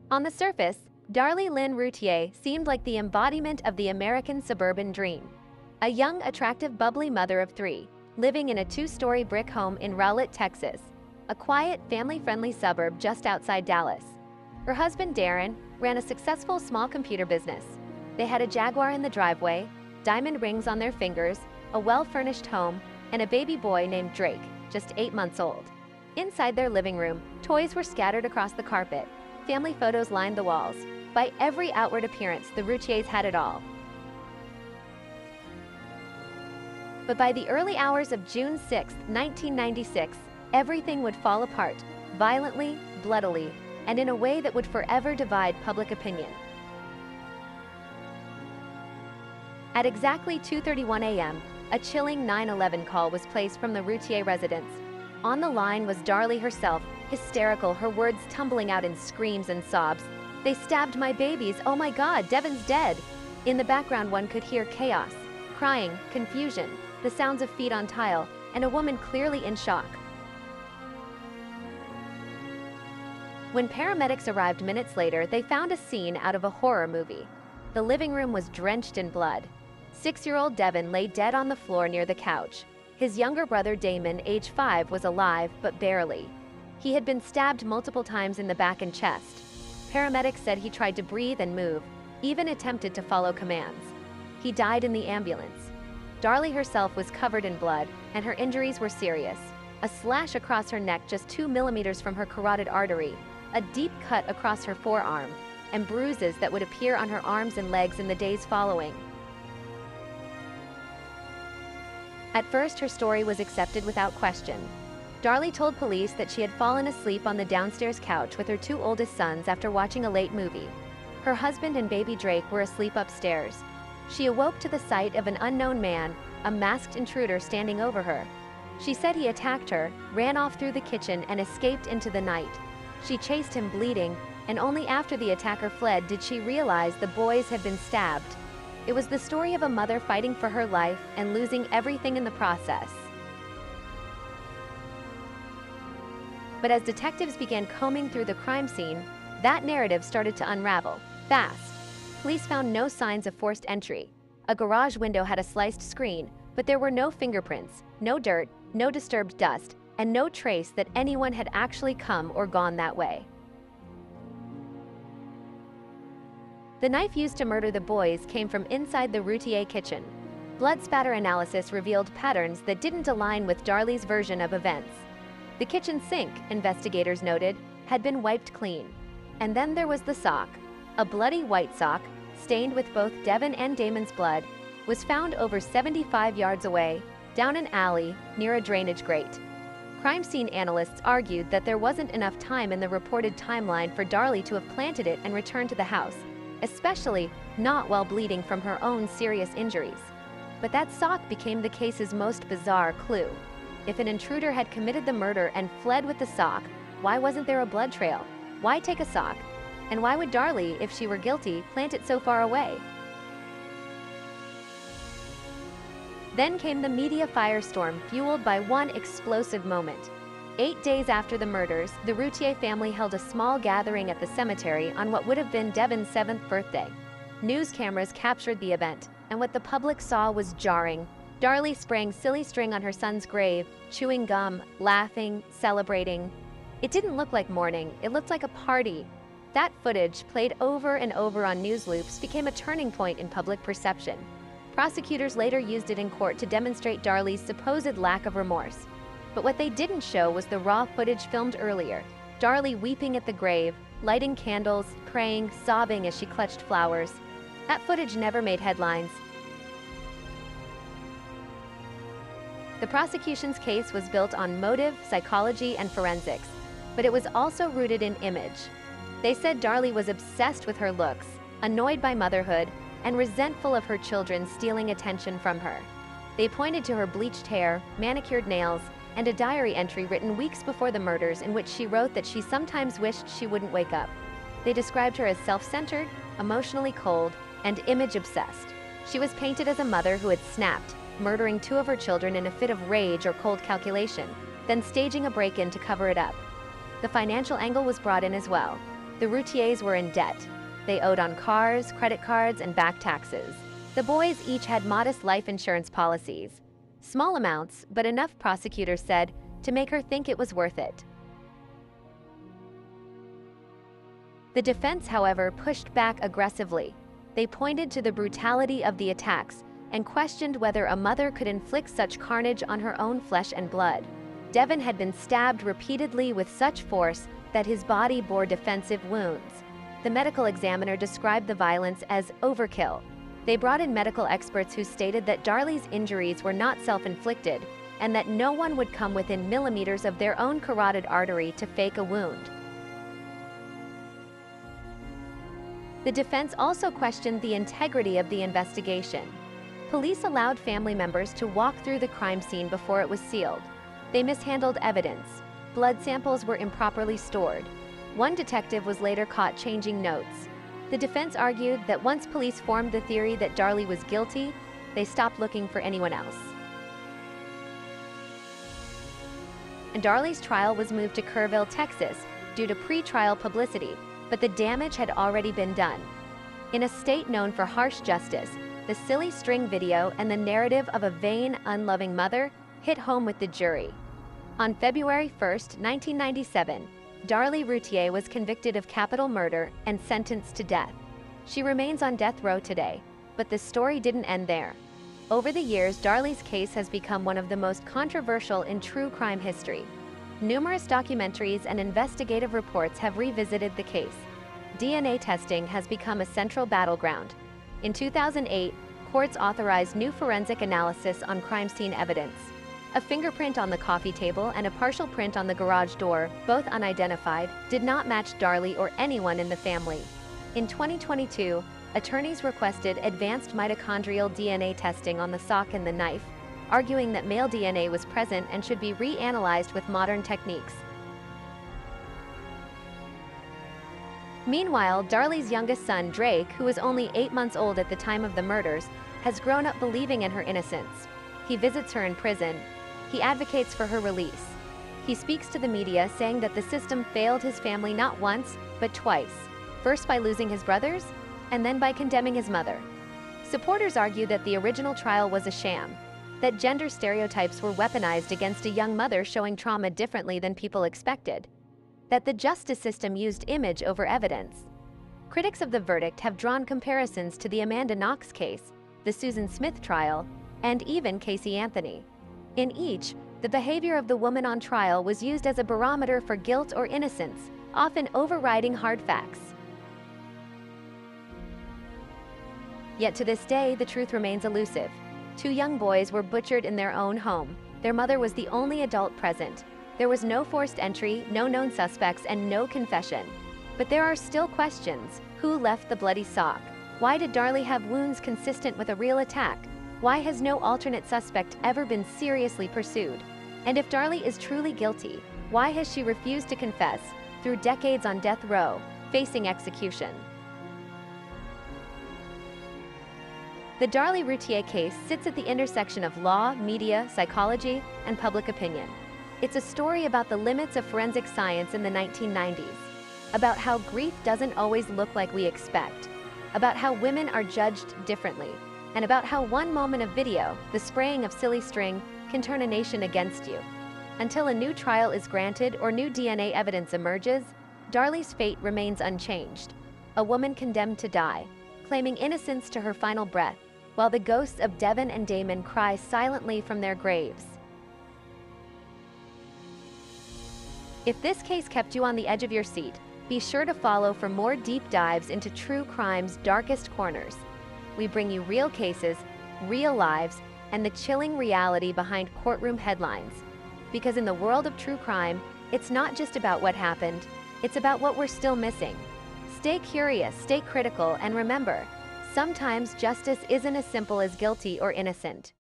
On the surface, Darlie Lynn Routier seemed like the embodiment of the American suburban dream. A young, attractive, bubbly mother of three, living in a two-story brick home in Rowlett, Texas, a quiet, family-friendly suburb just outside Dallas. Her husband, Darren, ran a successful small computer business. They had a Jaguar in the driveway, diamond rings on their fingers, a well-furnished home, and a baby boy named Drake, just 8 months old. Inside their living room, toys were scattered across the carpet. Family photos lined the walls. By every outward appearance, the Routiers had it all. But by the early hours of June 6, 1996, everything would fall apart, violently, bloodily, and in a way that would forever divide public opinion. At exactly 2:31 a.m., a chilling 911 call was placed from the Routier residence. On the line was Darlie herself, hysterical, her words tumbling out in screams and sobs. "They stabbed my babies, oh my God, Devin's dead." In the background one could hear chaos, crying, confusion, the sounds of feet on tile, and a woman clearly in shock. When paramedics arrived minutes later, they found a scene out of a horror movie. The living room was drenched in blood. 6-year-old Devin lay dead on the floor near the couch. His younger brother Damon, age 5, was alive, but barely. He had been stabbed multiple times in the back and chest. Paramedics said he tried to breathe and move, even attempted to follow commands. He died in the ambulance. Darlie herself was covered in blood, and her injuries were serious. A slash across her neck just 2 millimeters from her carotid artery, a deep cut across her forearm, and bruises that would appear on her arms and legs in the days following. At first, her story was accepted without question. Darlie told police that she had fallen asleep on the downstairs couch with her 2 oldest sons after watching a late movie. Her husband and baby Drake were asleep upstairs. She awoke to the sight of an unknown man, a masked intruder standing over her. She said he attacked her, ran off through the kitchen, and escaped into the night. She chased him bleeding, and only after the attacker fled did she realize the boys had been stabbed. It was the story of a mother fighting for her life and losing everything in the process. But as detectives began combing through the crime scene, that narrative started to unravel, fast. Police found no signs of forced entry. A garage window had a sliced screen, but there were no fingerprints, no dirt, no disturbed dust, and no trace that anyone had actually come or gone that way. The knife used to murder the boys came from inside the Routier kitchen. Blood spatter analysis revealed patterns that didn't align with Darlie's version of events. The kitchen sink, investigators noted, had been wiped clean. And then there was the sock. A bloody white sock, stained with both Devin and Damon's blood, was found over 75 yards away, down an alley near a drainage grate. Crime scene analysts argued that there wasn't enough time in the reported timeline for Darlie to have planted it and returned to the house, especially not while bleeding from her own serious injuries. But that sock became the case's most bizarre clue. If an intruder had committed the murder and fled with the sock, why wasn't there a blood trail? Why take a sock? And why would Darlie, if she were guilty, plant it so far away? Then came the media firestorm, fueled by one explosive moment. 8 days after the murders, the Routier family held a small gathering at the cemetery on what would have been Devin's 7th birthday. News cameras captured the event, and what the public saw was jarring. Darlie spraying silly string on her son's grave, chewing gum, laughing, celebrating. It didn't look like mourning, it looked like a party. That footage, played over and over on news loops, became a turning point in public perception. Prosecutors later used it in court to demonstrate Darlie's supposed lack of remorse. But what they didn't show was the raw footage filmed earlier. Darlie weeping at the grave, lighting candles, praying, sobbing as she clutched flowers. That footage never made headlines. The prosecution's case was built on motive, psychology, and forensics, but it was also rooted in image. They said Darlie was obsessed with her looks, annoyed by motherhood, and resentful of her children stealing attention from her. They pointed to her bleached hair, manicured nails, and a diary entry written weeks before the murders in which she wrote that she sometimes wished she wouldn't wake up. They described her as self-centered, emotionally cold, and image-obsessed. She was painted as a mother who had snapped, murdering 2 of her children in a fit of rage or cold calculation, then staging a break-in to cover it up. The financial angle was brought in as well. The Routiers were in debt. They owed on cars, credit cards, and back taxes. The boys each had modest life insurance policies. Small amounts, but enough, prosecutors said, to make her think it was worth it. The defense, however, pushed back aggressively. They pointed to the brutality of the attacks and questioned whether a mother could inflict such carnage on her own flesh and blood. Devon had been stabbed repeatedly with such force that his body bore defensive wounds. The medical examiner described the violence as overkill. They brought in medical experts who stated that Darlie's injuries were not self-inflicted and that no one would come within millimeters of their own carotid artery to fake a wound. The defense also questioned the integrity of the investigation. Police allowed family members to walk through the crime scene before it was sealed. They mishandled evidence. Blood samples were improperly stored. One detective was later caught changing notes. The defense argued that once police formed the theory that Darlie was guilty, they stopped looking for anyone else. And Darlie's trial was moved to Kerrville, Texas, due to pre-trial publicity, but the damage had already been done. In a state known for harsh justice, the silly string video and the narrative of a vain, unloving mother hit home with the jury. On February 1, 1997, Darlie Routier was convicted of capital murder and sentenced to death. She remains on death row today, but the story didn't end there. Over the years, Darlie's case has become one of the most controversial in true crime history. Numerous documentaries and investigative reports have revisited the case. DNA testing has become a central battleground. In 2008, courts authorized new forensic analysis on crime scene evidence. A fingerprint on the coffee table and a partial print on the garage door, both unidentified, did not match Darlie or anyone in the family. In 2022, attorneys requested advanced mitochondrial DNA testing on the sock and the knife, arguing that male DNA was present and should be reanalyzed with modern techniques. Meanwhile, Darlie's youngest son, Drake, who was only 8 months old at the time of the murders, has grown up believing in her innocence. He visits her in prison. He advocates for her release. He speaks to the media, saying that the system failed his family not once, but twice. First by losing his brothers, and then by condemning his mother. Supporters argue that the original trial was a sham, that gender stereotypes were weaponized against a young mother showing trauma differently than people expected, that the justice system used image over evidence. Critics of the verdict have drawn comparisons to the Amanda Knox case, the Susan Smith trial, and even Casey Anthony. In each, the behavior of the woman on trial was used as a barometer for guilt or innocence, often overriding hard facts. Yet to this day, the truth remains elusive. 2 young boys were butchered in their own home. Their mother was the only adult present. There was no forced entry, no known suspects, and no confession. But there are still questions. Who left the bloody sock? Why did Darlie have wounds consistent with a real attack? Why has no alternate suspect ever been seriously pursued? And if Darlie is truly guilty, why has she refused to confess through decades on death row, facing execution? The Darlie Routier case sits at the intersection of law, media, psychology, and public opinion. It's a story about the limits of forensic science in the 1990s, about how grief doesn't always look like we expect, about how women are judged differently, and about how one moment of video, the spraying of silly string, can turn a nation against you. Until a new trial is granted or new DNA evidence emerges, Darlie's fate remains unchanged. A woman condemned to die, claiming innocence to her final breath, while the ghosts of Devon and Damon cry silently from their graves. If this case kept you on the edge of your seat, be sure to follow for more deep dives into true crime's darkest corners. We bring you real cases, real lives, and the chilling reality behind courtroom headlines. Because in the world of true crime, it's not just about what happened, it's about what we're still missing. Stay curious, stay critical, and remember, sometimes justice isn't as simple as guilty or innocent.